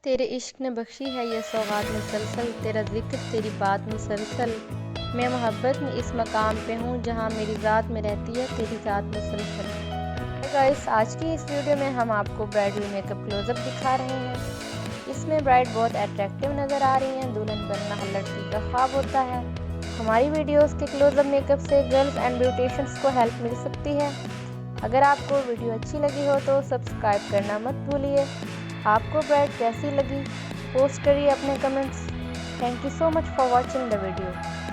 तेरे इश्क ने बख्शी है ये सौगात मुसलसल, तेरा जिक्र तेरी बात मुसलसल। मैं मोहब्बत में इस मकाम पे हूँ जहाँ मेरी ज़ात में रहती है तेरी ज़ात मुसलसल। हाय गाइस, आज की इस वीडियो में हम आपको ब्राइडल मेकअप क्लोजअप दिखा रहे हैं। इसमें ब्राइड बहुत अट्रैक्टिव नज़र आ रही हैं। दुल्हन बनना हर लड़की का ख्वाब होता है। हमारी वीडियोस के क्लोजअप मेकअप से गर्ल्स एंड ब्यूटिशियंस को हेल्प मिल सकती है। अगर आपको वीडियो अच्छी लगी हो तो सब्सक्राइब करना मत भूलिए। आपको ब्राइड कैसी लगी पोस्ट करिए अपने comments. Thank you so much for watching the video.